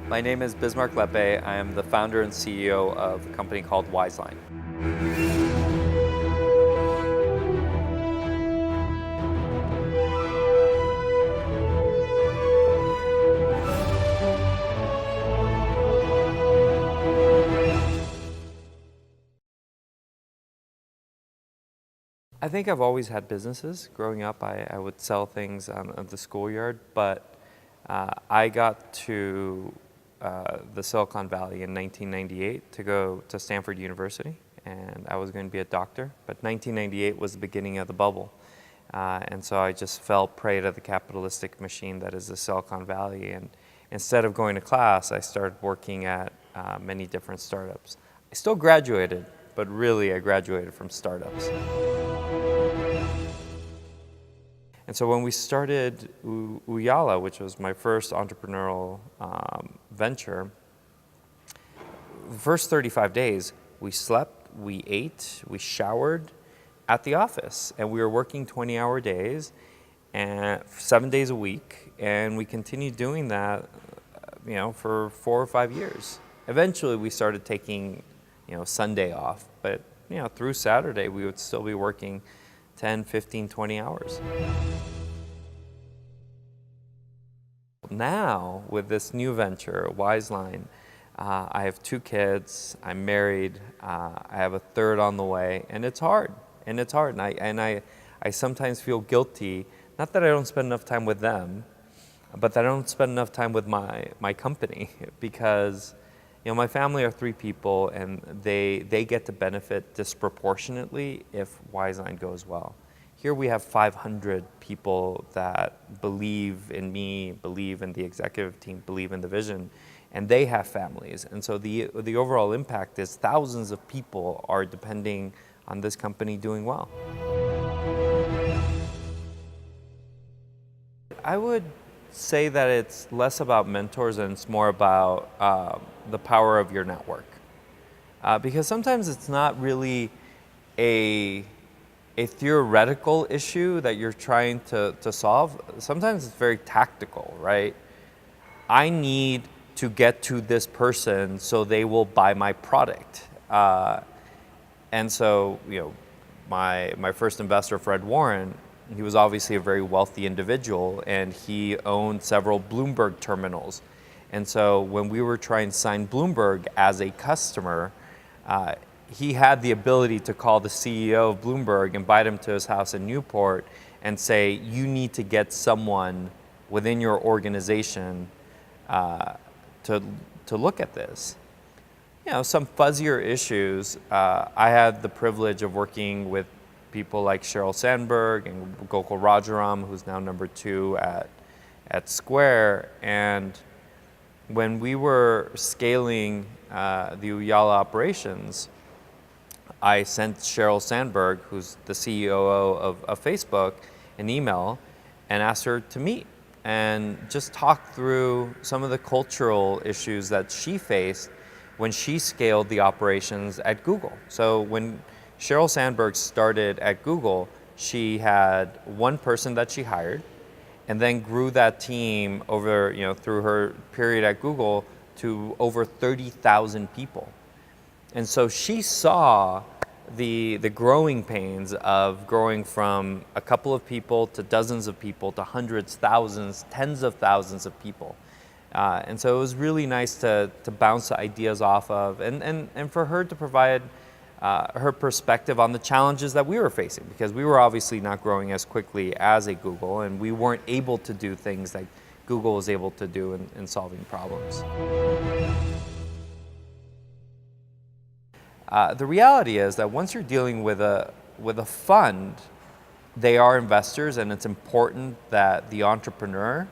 My name is Bismarck Lepe. I am the founder and CEO of a company called Wizeline. I think I've always had businesses. Growing up, I would sell things on the schoolyard, but I got to the Silicon Valley in 1998 to go to Stanford University, and I was going to be a doctor, but 1998 was the beginning of the bubble. And so I just fell prey to the capitalistic machine that is the Silicon Valley, and instead of going to class, I started working at many different startups. I still graduated, but really I graduated from startups. And so when we started Uyala, which was my first entrepreneurial venture, the first 35 days, we slept, we ate, we showered at the office. And we were working 20-hour days and 7 days a week. And we continued doing that for 4 or 5 years. Eventually, we started taking Sunday off. But through Saturday, we would still be working 10, 15, 20 hours. Now, with this new venture, Wizeline, I have 2 kids, I'm married, I have a third on the way, and it's hard. And I sometimes feel guilty, not that I don't spend enough time with them, but that I don't spend enough time with my company, because my family are 3 people, and they get to benefit disproportionately if Wizeline goes well. Here we have 500 people that believe in me, believe in the executive team, believe in the vision, and they have families. And so the overall impact is thousands of people are depending on this company doing well. I would say that it's less about mentors and it's more about the power of your network. Because sometimes it's not really a theoretical issue that you're trying to solve. Sometimes it's very tactical, right? I need to get to this person so they will buy my product. And so, my first investor, Fred Warren, he was obviously a very wealthy individual, and he owned several Bloomberg terminals. And so when we were trying to sign Bloomberg as a customer, he had the ability to call the CEO of Bloomberg, invite him to his house in Newport, and say, you need to get someone within your organization to look at this. Some fuzzier issues. I had the privilege of working with people like Sheryl Sandberg and Gokul Rajaram, who's now number 2 at Square. And when we were scaling the Uyala operations, I sent Sheryl Sandberg, who's the CEO of Facebook, an email and asked her to meet and just talk through some of the cultural issues that she faced when she scaled the operations at Google. So when Sheryl Sandberg started at Google, she had 1 person that she hired and then grew that team over, through her period at Google to over 30,000 people. And so she saw the growing pains of growing from a couple of people to dozens of people to hundreds, thousands, tens of thousands of people. And so it was really nice to bounce ideas off of and for her to provide her perspective on the challenges that we were facing, because we were obviously not growing as quickly as a Google, and we weren't able to do things like Google was able to do in solving problems. The reality is that once you're dealing with a fund, they are investors, and it's important that the entrepreneur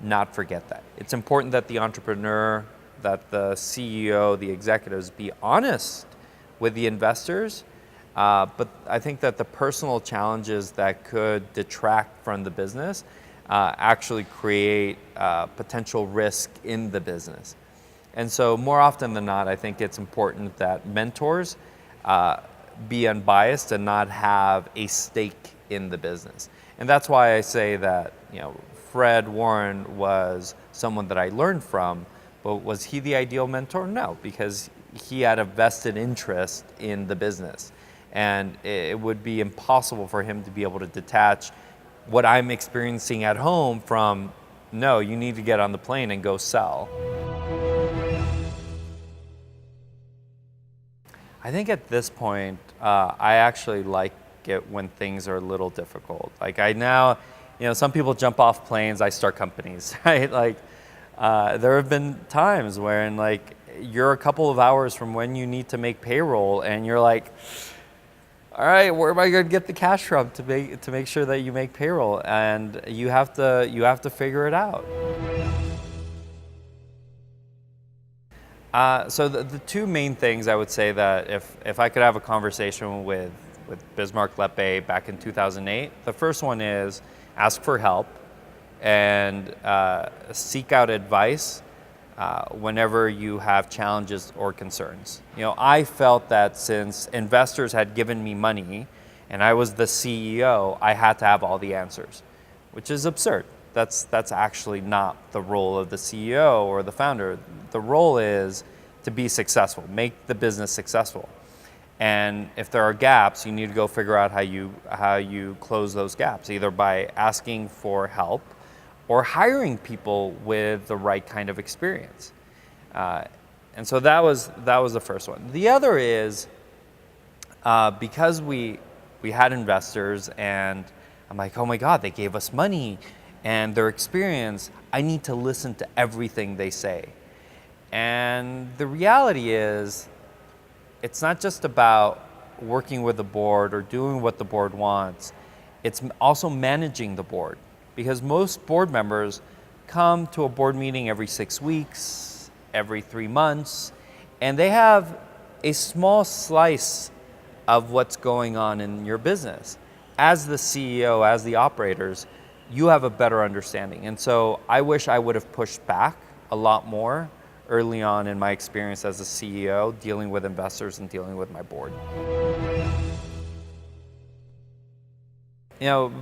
not forget that. It's important that the entrepreneur, that the CEO, the executives be honest with the investors, but I think that the personal challenges that could detract from the business actually create potential risk in the business. And so more often than not, I think it's important that mentors be unbiased and not have a stake in the business. And that's why I say that Fred Warren was someone that I learned from, But was he the ideal mentor? No, because he had a vested interest in the business. And it would be impossible for him to be able to detach what I'm experiencing at home from, no, you need to get on the plane and go sell. I think at this point, I actually like it when things are a little difficult. Like I now, some people jump off planes, I start companies, right? Like there have been times wherein like you're a couple of hours from when you need to make payroll and you're like, all right, where am I going to get the cash from to make sure that you make payroll? And you have to figure it out. So the two main things I would say that if I could have a conversation with Bismarck Lepe back in 2008, the first one is ask for help and seek out advice whenever you have challenges or concerns. I felt that since investors had given me money and I was the CEO, I had to have all the answers, which is absurd. That's actually not the role of the CEO or the founder. The role is to be successful, make the business successful. And if there are gaps, you need to go figure out how you close those gaps, either by asking for help or hiring people with the right kind of experience. And so that was the first one. The other is because we had investors and I'm like, oh my God, they gave us money and their experience, I need to listen to everything they say. And the reality is, it's not just about working with the board or doing what the board wants, it's also managing the board. Because most board members come to a board meeting every 6 weeks, every 3 months, and they have a small slice of what's going on in your business. As the CEO, as the operators, you have a better understanding. And so I wish I would have pushed back a lot more early on in my experience as a CEO, dealing with investors and dealing with my board.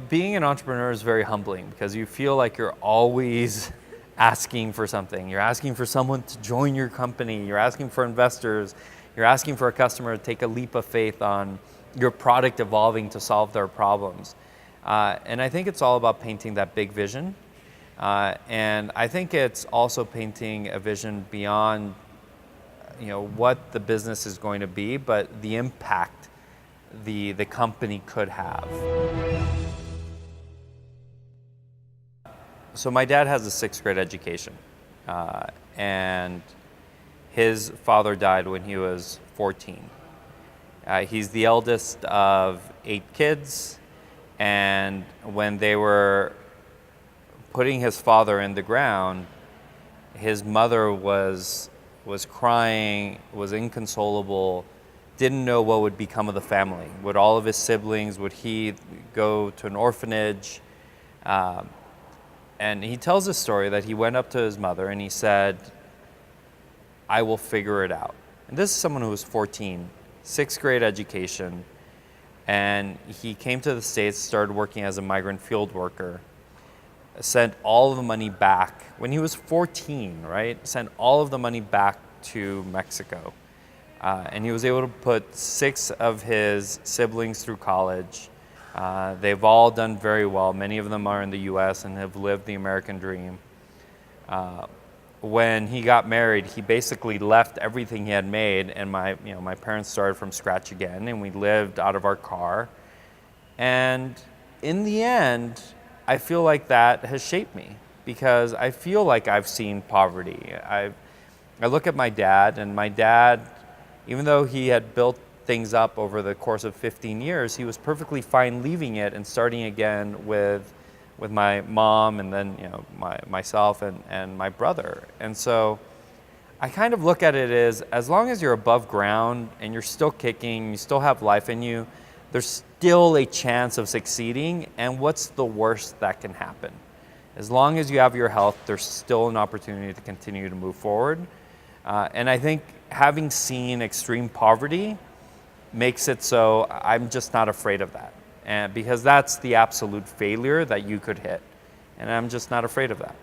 Being an entrepreneur is very humbling because you feel like you're always asking for something. You're asking for someone to join your company. You're asking for investors. You're asking for a customer to take a leap of faith on your product evolving to solve their problems. And I think it's all about painting that big vision. And I think it's also painting a vision beyond, what the business is going to be, but the impact the company could have. So my dad has a 6th grade education, and his father died when he was 14. He's the eldest of 8 kids, and when they were putting his father in the ground, his mother was crying, was inconsolable, didn't know what would become of the family. Would all of his siblings, would he go to an orphanage? And he tells a story that he went up to his mother and he said, I will figure it out. And this is someone who was 14, 6th grade education, and he came to the States, started working as a migrant field worker, sent all of the money back when he was 14, right? Sent all of the money back to Mexico. And he was able to put 6 of his siblings through college. They've all done very well. Many of them are in the US and have lived the American dream. When he got married, he basically left everything he had made, and my parents started from scratch again, and we lived out of our car. And in the end, I feel like that has shaped me because I feel like I've seen poverty. I look at my dad, and my dad, even though he had built things up over the course of 15 years, he was perfectly fine leaving it and starting again with my mom and then myself and my brother. And so I kind of look at it as long as you're above ground and you're still kicking, you still have life in you, there's still a chance of succeeding. And what's the worst that can happen? As long as you have your health, there's still an opportunity to continue to move forward. And I think having seen extreme poverty makes it so I'm just not afraid of that. And because that's the absolute failure that you could hit. And I'm just not afraid of that.